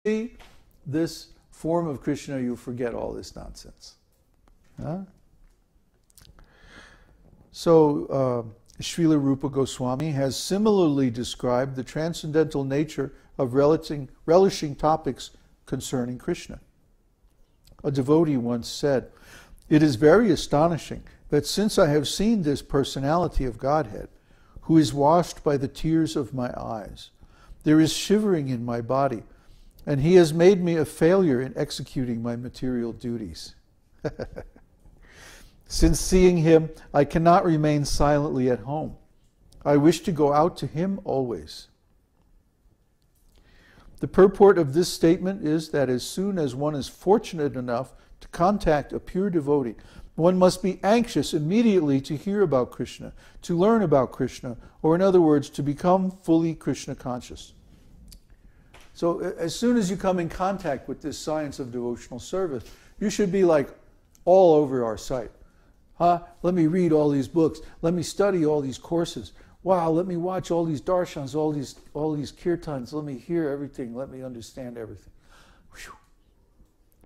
see this form of Krishna, you'll forget all this nonsense. Huh? So, Srila Rupa Goswami has similarly described the transcendental nature of relishing topics concerning Krishna. A devotee once said, "It is very astonishing that since I have seen this personality of Godhead, who is washed by the tears of my eyes, there is shivering in my body, and he has made me a failure in executing my material duties. Since seeing him, I cannot remain silently at home. I wish to go out to him always." The purport of this statement is that as soon as one is fortunate enough to contact a pure devotee, one must be anxious immediately to hear about Krishna, to learn about Krishna, or in other words, to become fully Krishna conscious. So as soon as you come in contact with this science of devotional service, you should be like all over our site. Let me read all these books. Let me study all these courses. Wow, let me watch all these darshans, all these kirtans. Let me hear everything. Let me understand everything. Whew.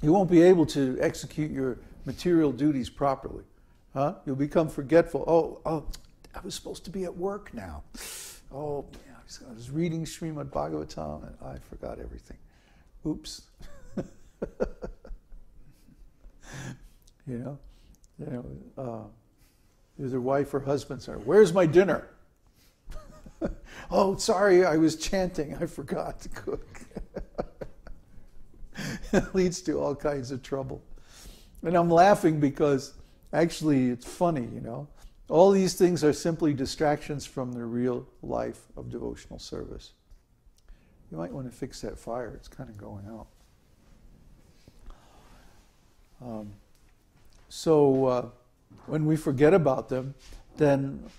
You won't be able to execute your material duties properly. You'll become forgetful. Oh, I was supposed to be at work now. Oh, man, I was reading Srimad Bhagavatam and I forgot everything. Oops. Either wife or husband say, "Where's my dinner?" "Oh, sorry, I was chanting. I forgot to cook." It leads to all kinds of trouble. And I'm laughing because actually it's funny, All these things are simply distractions from the real life of devotional service. You might want to fix that fire. It's kind of going out. So when we forget about them, then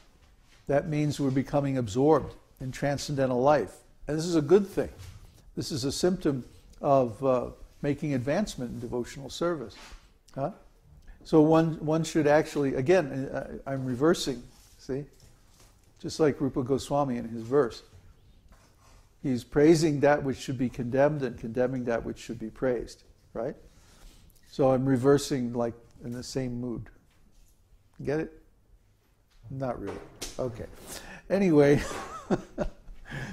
that means we're becoming absorbed in transcendental life. And this is a good thing. This is a symptom of making advancement in devotional service. So one should actually, again, I'm reversing, see? Just like Rupa Goswami in his verse. He's praising that which should be condemned and condemning that which should be praised, right? So I'm reversing like in the same mood. Get it? Not really. Okay. Anyway,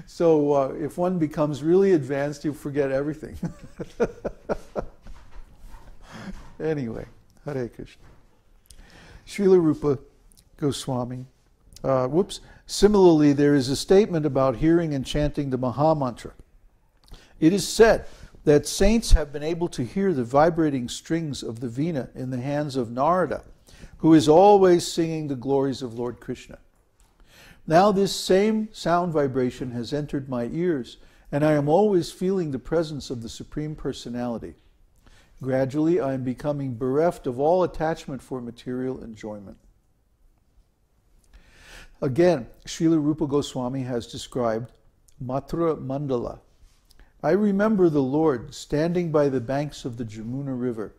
so if one becomes really advanced, you forget everything. Anyway, Hare Krishna. Srila Rupa Goswami. Similarly, there is a statement about hearing and chanting the Maha Mantra. It is said that saints have been able to hear the vibrating strings of the veena in the hands of Narada, who is always singing the glories of Lord Krishna. Now this same sound vibration has entered my ears, and I am always feeling the presence of the Supreme Personality. Gradually, I am becoming bereft of all attachment for material enjoyment. Again, Srila Rupa Goswami has described Mathura Mandala. I remember the Lord standing by the banks of the Jamuna River,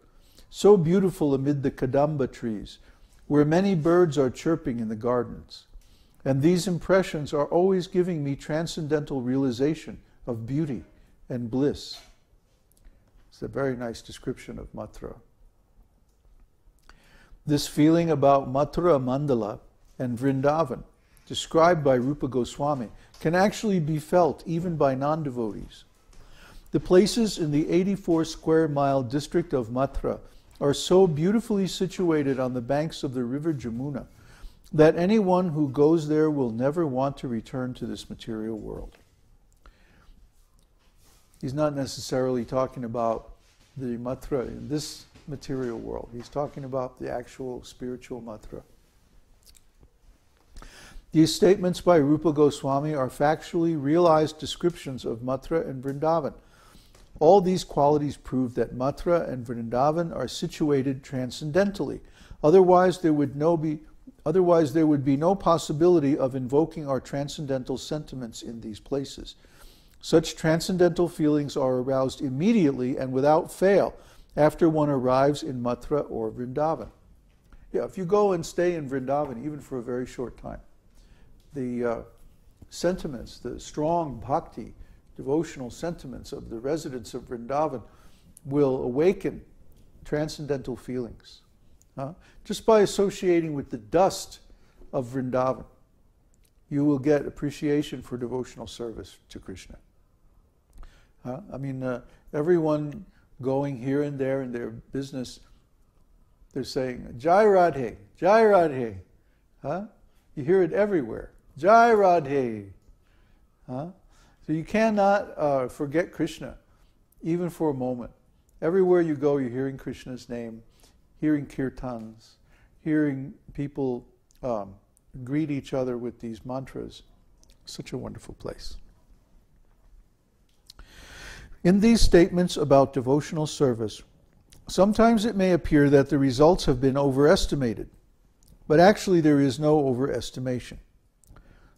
so beautiful amid the Kadamba trees, where many birds are chirping in the gardens. And these impressions are always giving me transcendental realization of beauty and bliss. It's a very nice description of Mathura. This feeling about Mathura Mandala and Vrindavan, described by Rupa Goswami, can actually be felt even by non-devotees. The places in the 84 square mile district of Mathura are so beautifully situated on the banks of the river Jamuna that anyone who goes there will never want to return to this material world. He's not necessarily talking about the Mathura in this material world. He's talking about the actual spiritual Mathura. These statements by Rupa Goswami are factually realized descriptions of Mathura and Vrindavan. All these qualities prove that Mathura and Vrindavan are situated transcendentally. Otherwise, there would be no possibility of invoking our transcendental sentiments in these places. Such transcendental feelings are aroused immediately and without fail after one arrives in Mathura or Vrindavan. Yeah, if you go and stay in Vrindavan, even for a very short time, the sentiments, the strong bhakti devotional sentiments of the residents of Vrindavan will awaken transcendental feelings. Just by associating with the dust of Vrindavan, you will get appreciation for devotional service to Krishna. Everyone going here and there in their business, they're saying, Jai Radhe, Jai Radhe. You hear it everywhere. Jai Radhe. So you cannot forget Krishna, even for a moment. Everywhere you go, you're hearing Krishna's name, hearing kirtans, hearing people greet each other with these mantras. Such a wonderful place. In these statements about devotional service, sometimes it may appear that the results have been overestimated, but actually there is no overestimation.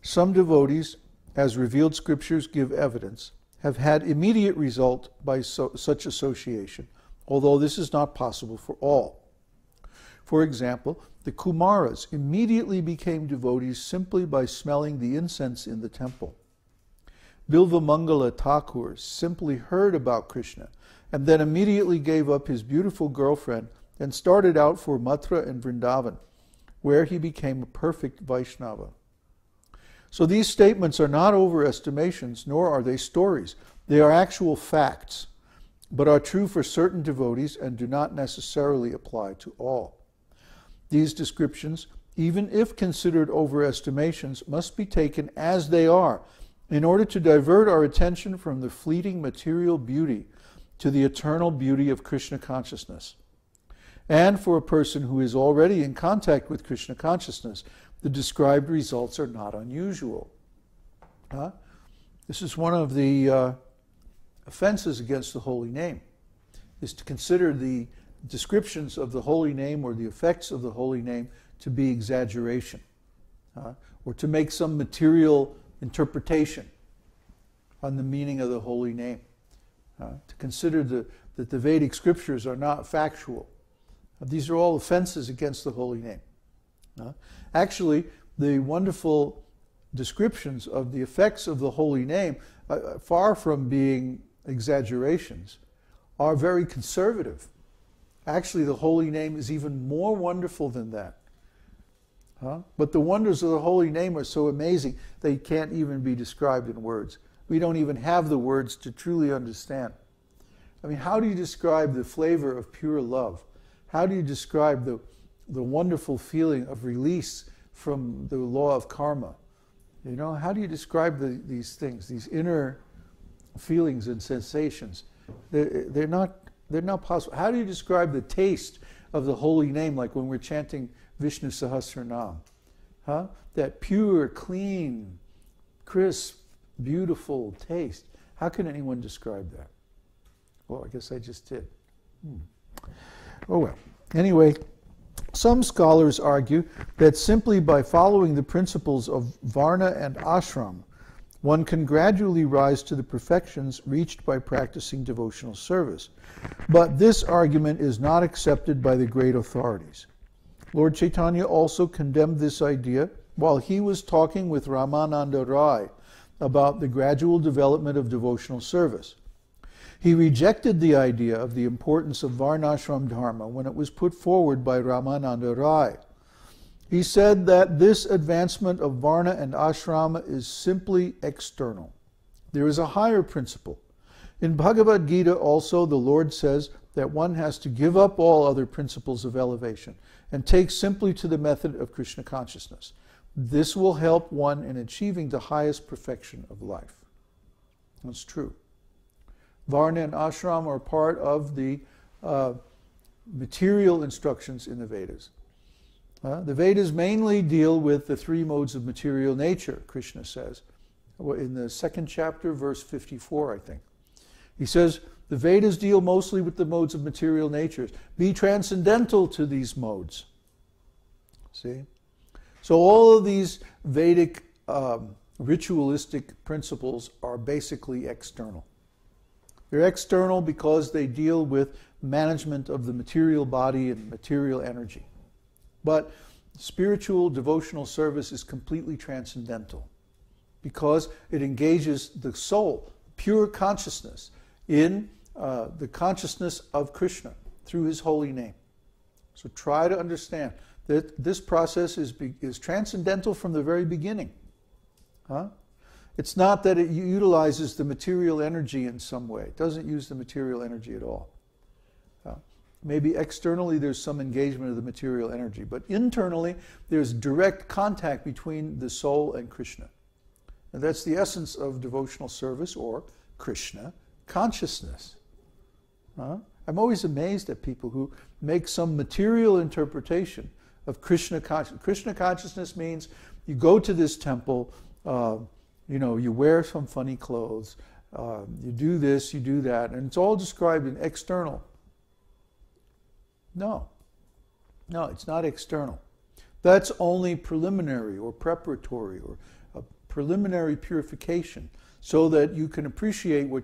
Some devotees, as revealed scriptures give evidence, have had immediate result by such association, although this is not possible for all. For example, the Kumaras immediately became devotees simply by smelling the incense in the temple. Bilvamangala Thakur simply heard about Krishna and then immediately gave up his beautiful girlfriend and started out for Mathura and Vrindavan, where he became a perfect Vaishnava. So these statements are not overestimations, nor are they stories. They are actual facts, but are true for certain devotees and do not necessarily apply to all. These descriptions, even if considered overestimations, must be taken as they are in order to divert our attention from the fleeting material beauty to the eternal beauty of Krishna consciousness. And for a person who is already in contact with Krishna consciousness, the described results are not unusual. This is one of the offenses against the holy name, is to consider the descriptions of the holy name or the effects of the holy name to be exaggeration, or to make some material interpretation on the meaning of the holy name. To consider that the Vedic scriptures are not factual. These are all offenses against the holy name. Actually, the wonderful descriptions of the effects of the holy name, far from being exaggerations, are very conservative. Actually, the holy name is even more wonderful than that. But the wonders of the holy name are so amazing, they can't even be described in words. We don't even have the words to truly understand. I mean, how do you describe the flavor of pure love? How do you describe the wonderful feeling of release from the law of karma? You know, how do you describe these things, these inner feelings and sensations? They're not possible. How do you describe the taste of the holy name, like when we're chanting Vishnu Sahasranam? That pure, clean, crisp, beautiful taste. How can anyone describe that? Well, I guess I just did. Oh well. Anyway, some scholars argue that simply by following the principles of Varna and Ashram, one can gradually rise to the perfections reached by practicing devotional service. But this argument is not accepted by the great authorities. Lord Chaitanya also condemned this idea while he was talking with Ramananda Rai about the gradual development of devotional service. He rejected the idea of the importance of Varnashram Dharma when it was put forward by Ramananda Rai. He said that this advancement of Varna and Ashrama is simply external. There is a higher principle. In Bhagavad Gita also the Lord says that one has to give up all other principles of elevation and take simply to the method of Krishna consciousness. This will help one in achieving the highest perfection of life. That's true. Varna and ashram are part of the material instructions in the Vedas. The Vedas mainly deal with the three modes of material nature, Krishna says. In the second chapter, verse 54, I think. He says, the Vedas deal mostly with the modes of material natures. Be transcendental to these modes. See? So all of these Vedic ritualistic principles are basically external. They're external because they deal with management of the material body and material energy. But spiritual devotional service is completely transcendental because it engages the soul, pure consciousness in the consciousness of Krishna through his holy name. So try to understand that this process is transcendental from the very beginning. Huh? It's not that it utilizes the material energy in some way. It doesn't use the material energy at all. Maybe externally there's some engagement of the material energy, but internally there's direct contact between the soul and Krishna. And that's the essence of devotional service, or Krishna consciousness. I'm always amazed at people who make some material interpretation of Krishna consciousness. Krishna consciousness means you go to this temple, you wear some funny clothes, you do this, you do that, and it's all described in external. No, it's not external. That's only preliminary or preparatory or a preliminary purification so that you can appreciate what